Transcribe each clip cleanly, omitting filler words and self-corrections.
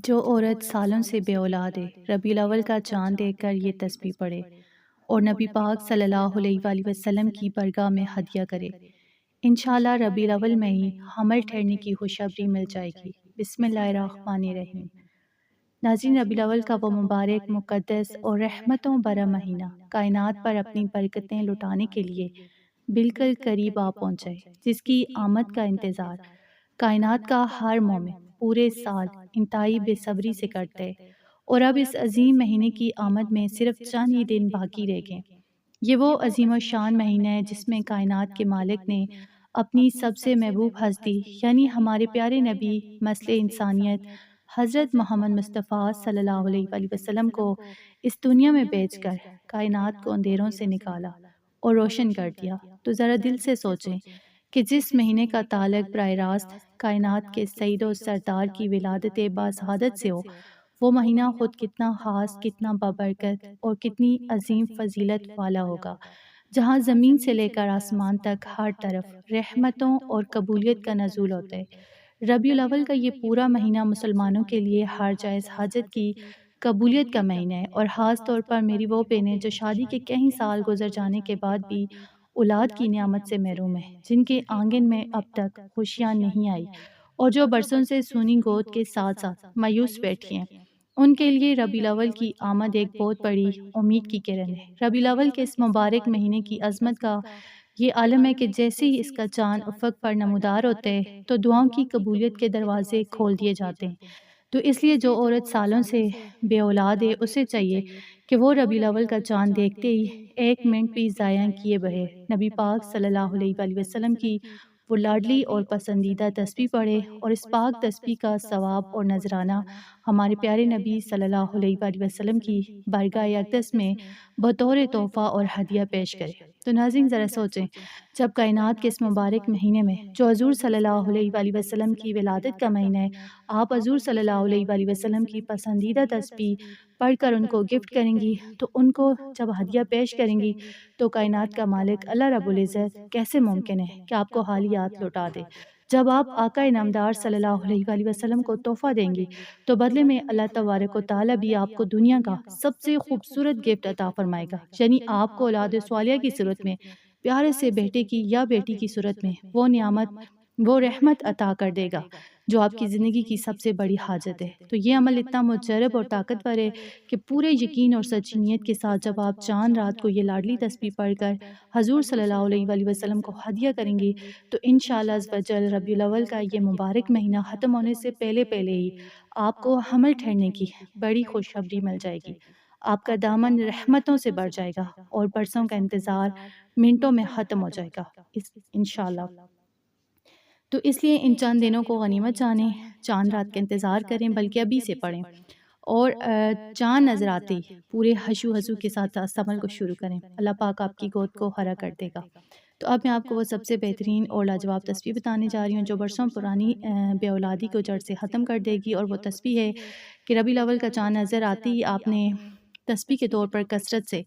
جو عورت سالوں سے بے اولاد ہے، ربیع الاول کا چاند دیکھ کر یہ تسبیح پڑھے اور نبی پاک صلی اللہ علیہ وآلہ وسلم کی بارگاہ میں ہدیہ کرے، انشاءاللہ ربیع الاول میں ہی حمل ٹھہرنے کی خوشخبری مل جائے گی۔ بسم اللہ الرحمن الرحیم۔ ناظرین، ربیع الاول کا وہ مبارک، مقدس اور رحمتوں بھرا مہینہ کائنات پر اپنی برکتیں لٹانے کے لیے بالکل قریب آ پہنچا ہے، جس کی آمد کا انتظار کائنات کا ہر مومن پورے سال انتہائی بے صبری سے کرتے، اور اب اس عظیم مہینے کی آمد میں صرف چند ہی دن باقی رہ گئے۔ یہ وہ عظیم و شان مہینہ ہے جس میں کائنات کے مالک نے اپنی سب سے محبوب ہستی یعنی ہمارے پیارے نبی مثل انسانیت حضرت محمد مصطفیٰ صلی اللہ علیہ وآلہ وسلم کو اس دنیا میں بھیج کر کائنات کو اندھیروں سے نکالا اور روشن کر دیا۔ تو ذرا دل سے سوچیں کہ جس مہینے کا تعلق براہ راست کائنات کے سید و سردار کی ولادت باسعادت سے ہو، وہ مہینہ خود کتنا خاص، کتنا بابرکت اور کتنی عظیم فضیلت والا ہوگا، جہاں زمین سے لے کر آسمان تک ہر طرف رحمتوں اور قبولیت کا نزول ہوتا ہے۔ ربیع الاول کا یہ پورا مہینہ مسلمانوں کے لیے ہر جائز حاجت کی قبولیت کا مہینہ ہے، اور خاص طور پر میری وہ بہنیں جو شادی کے کئی سال گزر جانے کے بعد بھی اولاد کی نعمت سے محروم ہیں، جن کے آنگن میں اب تک خوشیاں نہیں آئی اور جو برسوں سے سونی گود کے ساتھ ساتھ مایوس بیٹھی ہیں، ان کے لیے ربیع الاول کی آمد ایک بہت بڑی امید کی کرن ہے۔ ربیع الاول کے اس مبارک مہینے کی عظمت کا یہ عالم ہے کہ جیسے ہی اس کا چاند افق پر نمودار ہوتا ہے تو دعاؤں کی قبولیت کے دروازے کھول دیے جاتے ہیں۔ تو اس لیے جو عورت سالوں سے بے اولاد ہے، اسے چاہیے کہ وہ ربیع الاول کا چاند دیکھتے ہی ایک منٹ بھی ضائع کیے بغیر نبی پاک صلی اللہ علیہ وآلہ وسلم کی وہ لاڈلی اور پسندیدہ تسبیح پڑھے، اور اس پاک تسبیح کا ثواب اور نذرانہ ہمارے پیارے نبی صلی اللہ علیہ وآلہ وسلم کی بارگاہ اقدس میں بطور تحفہ اور ہدیہ پیش کرے۔ تو ناظرین، ذرا سوچیں، جب کائنات کے اس مبارک مہینے میں جو حضور صلی اللہ علیہ وآلہ وسلم کی ولادت کا مہینہ ہے، آپ حضور صلی اللہ علیہ وآلہ وسلم کی پسندیدہ تسبیح پڑھ کر ان کو گفٹ کریں گی، تو ان کو جب ہدیہ پیش کریں گی تو کائنات کا مالک اللہ رب العزت کیسے ممکن ہے کہ آپ کو حالیات لوٹا دے؟ جب آپ آقا انعامدار صلی اللہ علیہ وآلہ وسلم کو تحفہ دیں گی تو بدلے میں اللہ تبارک و تعالیٰ بھی آپ کو دنیا کا سب سے خوبصورت گفٹ عطا فرمائے گا، یعنی آپ کو اولاد صالحہ کی صورت میں، پیارے سے بیٹے کی یا بیٹی کی صورت میں وہ نعمت، وہ رحمت عطا کر دے گا جو آپ کی زندگی کی سب سے بڑی حاجت ہے۔ تو یہ عمل اتنا مجرب اور طاقتور ہے کہ پورے یقین اور سچی نیت کے ساتھ جب آپ چاند رات کو یہ لاڈلی تسبیح پڑھ کر حضور صلی اللہ علیہ وآلہ وسلم کو ہدیہ کریں گی تو انشاءاللہ عز و جل ربیع الاول کا یہ مبارک مہینہ ختم ہونے سے پہلے پہلے ہی آپ کو حمل ٹھہرنے کی بڑی خوشخبری مل جائے گی۔ آپ کا دامن رحمتوں سے بھر جائے گا اور برسوں کا انتظار منٹوں میں ختم ہو جائے گا انشاءاللہ۔ تو اس لیے ان چند دنوں کو غنیمت جانیں، چاند رات کا انتظار کریں، بلکہ ابھی سے پڑھیں، اور چاند نظر آتے ہی پورے حشو کے ساتھ عمل کو شروع کریں۔ اللہ پاک آپ کی گود کو ہرا کر دے گا۔ تو اب میں آپ کو وہ سب سے بہترین اور لاجواب تسبیح بتانے جا رہی ہوں جو برسوں پرانی بے اولادی کو جڑ سے ختم کر دے گی، اور وہ تسبیح ہے کہ ربیع الاول کا چاند نظر آتے ہی آپ نے تسبیح کے طور پر کثرت سے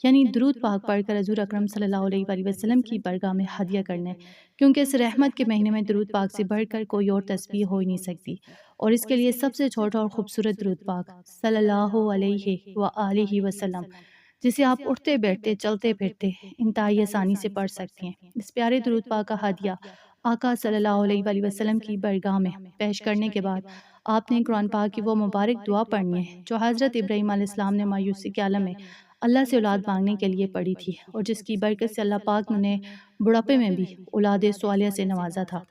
یعنی درود پاک پڑھ کر حضور اکرم صلی اللہ علیہ وآلہ وسلم کی بارگاہ میں ہدیہ کرنا ہے، کیونکہ اس رحمت کے مہینے میں درود پاک سے بڑھ کر کوئی اور تسبیح ہو ہی نہیں سکتی، اور اس کے لیے سب سے چھوٹا اور خوبصورت درود پاک صلی اللہ علیہ وآلہ وسلم، جسے آپ اٹھتے بیٹھتے چلتے پھرتے انتہائی آسانی سے پڑھ سکتی ہیں۔ اس پیارے درود پاک کا ہدیہ آقا صلی اللہ علیہ وآلہ وسلم کی بارگاہ میں پیش کرنے کے بعد آپ نے قرآن پاک کی وہ مبارک دعا پڑھنی ہے جو حضرت ابراہیم علیہ السلام نے مایوسی کے عالم میں اللہ سے اولاد مانگنے کے لیے پڑھی تھی، اور جس کی برکت سے اللہ پاک نے انہیں بڑھاپے میں بھی اولاد صالحہ سے نوازا تھا،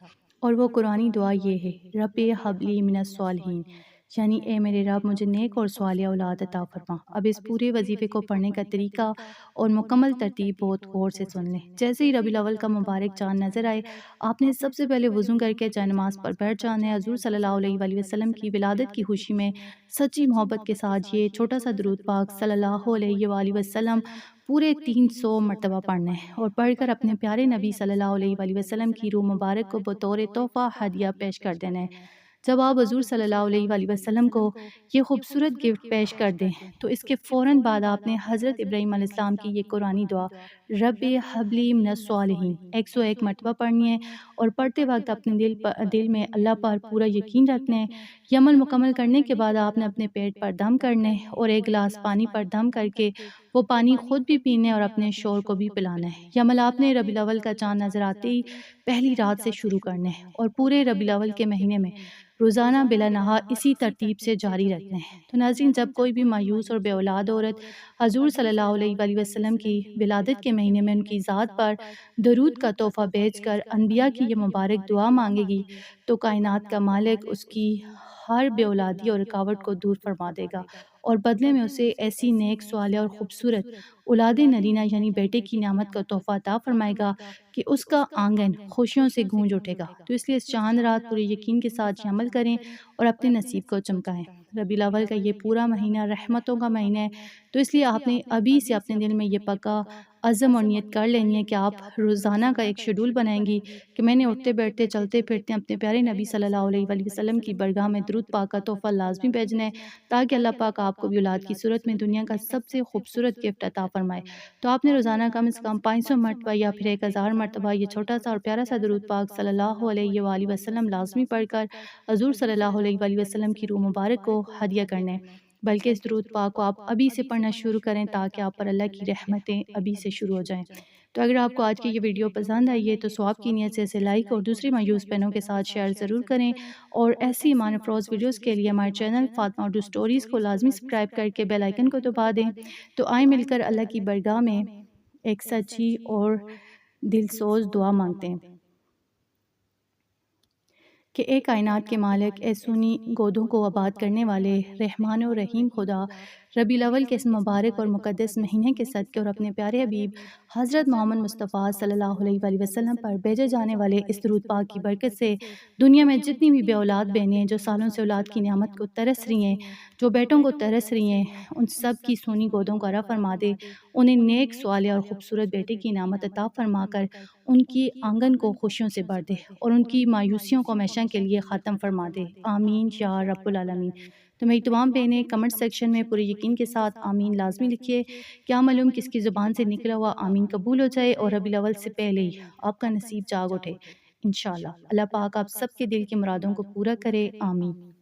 اور وہ قرآنی دعا یہ ہے، رب ہب لی من الصالحین، یعنی اے میرے رب مجھے نیک اور صالح اولاد عطا فرما۔ اب اس پورے وظیفے کو پڑھنے کا طریقہ اور مکمل ترتیب بہت غور سے سن لیں۔ جیسے ہی ربیع الاول کا مبارک چاند نظر آئے، آپ نے سب سے پہلے وضو کر کے جائے نماز پر بیٹھ جانا ہے۔ حضور صلی اللہ علیہ وآلہ وسلم کی ولادت کی خوشی میں سچی محبت کے ساتھ یہ چھوٹا سا درود پاک صلی اللہ علیہ وآلہ وسلم پورے 300 مرتبہ پڑھنا ہے، اور پڑھ کر اپنے پیارے نبی صلی اللہ علیہ وآلہ وسلم کی روح مبارک کو بطور تحفہ ہدیہ پیش کر دینا ہے۔ جب آپ حضور صلی اللہ علیہ وآلہ وسلم کو یہ خوبصورت گفٹ پیش کر دیں تو اس کے فوراً بعد آپ نے حضرت ابراہیم علیہ السلام کی یہ قرآنی دعا رب حبلی من الصالحین 101 مرتبہ پڑھنی ہے، اور پڑھتے وقت اپنے دل میں اللہ پر پورا یقین رکھنا ہے۔ یہ عمل مکمل کرنے کے بعد آپ نے اپنے پیٹ پر دم کرنا ہے اور ایک گلاس پانی پر دم کر کے وہ پانی خود بھی پینے اور اپنے شور کو بھی پلانا ہے۔ یہ عمل آپ نے ربیع الاول کا چاند نظر آتے ہی پہلی رات سے شروع کرنا ہے اور پورے ربیع الاول کے مہینے میں روزانہ بلا نہار اسی ترتیب سے جاری رکھنا ہے۔ تو ناظرین، جب کوئی بھی مایوس اور بے اولاد عورت حضور صلی اللہ علیہ وآلہ وسلم کی ولادت کے مہینے میں ان کی ذات پر درود کا تحفہ بھیج کر انبیاء کی یہ مبارک دعا مانگے گی تو کائنات کا مالک اس کی ہر بے اولادی اور رکاوٹ کو دور فرما دے گا اور بدلے میں اسے ایسی نیک صالح اور خوبصورت اولاد نرینہ یعنی بیٹے کی نعمت کا تحفہ عطا فرمائے گا کہ اس کا آنگن خوشیوں سے گونج اٹھے گا۔ تو اس لیے اس چاند رات پورے یقین کے ساتھ یہ عمل کریں اور اپنے نصیب کو چمکائیں۔ ربیع الاول کا یہ پورا مہینہ رحمتوں کا مہینہ ہے، تو اس لیے آپ نے ابھی سے اپنے دل میں یہ پکا عزم اور نیت کر لینی ہے کہ آپ روزانہ کا ایک شیڈول بنائیں گی کہ میں نے اٹھتے بیٹھتے چلتے پھرتے اپنے پیارے نبی صلی اللہ علیہ وآلہ وسلم کی برگاہ میں درود پاک کا تحفہ لازمی بھیجنا ہے تاکہ اللہ پاک آپ کو بھی اولاد کی صورت میں دنیا کا سب سے خوبصورت گفٹ عطا فرمائے۔ تو آپ نے روزانہ کم از کم 500 مرتبہ یا پھر 1000 مرتبہ یہ چھوٹا سا اور پیارا سا درود پاک صلی اللہ علیہ وآلہ وسلم لازمی پڑھ کر حضور صلی اللہ علیہ وآلہ وسلم کی روح مبارک کو ہدیہ کرنے، بلکہ اس درود پاک کو آپ ابھی سے پڑھنا شروع کریں تاکہ آپ پر اللہ کی رحمتیں ابھی سے شروع ہو جائیں۔ تو اگر آپ کو آج کی یہ ویڈیو پسند آئی ہے تو ثواب کی نیت سے اسے لائک اور دوسری مایوس بہنوں کے ساتھ شیئر ضرور کریں، اور ایسی ایمان افروز ویڈیوز کے لیے ہمارے چینل فاطمہ اردو سٹوریز کو لازمی سبسکرائب کر کے بیل آئیکن کو دبا دیں۔ تو آئیں مل کر اللہ کی برگاہ میں ایک سچی اور دل سوز دعا مانگتے ہیں کہ اے کائنات کے مالک، اے سونی گودوں کو آباد کرنے والے رحمان و رحیم خدا، ربیع الاول کے اس مبارک اور مقدس مہینے کے صدقے اور اپنے پیارے حبیب حضرت محمد مصطفیٰ صلی اللہ علیہ وآلہ وسلم پر بھیجے جانے والے اس درود پاک کی برکت سے دنیا میں جتنی بھی بے اولاد بہنیں ہیں جو سالوں سے اولاد کی نعمت کو ترس رہی ہیں، جو بیٹوں کو ترس رہی ہیں، ان سب کی سونی گودوں کو عطا فرما دے، انہیں نیک صالح اور خوبصورت بیٹے کی نعمت عطا فرما کر ان کی آنگن کو خوشیوں سے بھر دے اور ان کی مایوسیوں کو ہمیشہ کے لیے ختم فرما دے۔ آمین یا رب العالمین۔ تو میری تمام بہنیں کمنٹ سیکشن میں پورے یقین کے ساتھ آمین لازمی لکھیے، کیا معلوم کس کی زبان سے نکلا ہوا آمین قبول ہو جائے اور ربیع الاول سے پہلے ہی آپ کا نصیب جاگ اٹھے انشاءاللہ۔ اللہ پاک آپ سب کے دل کی مرادوں کو پورا کرے، آمین۔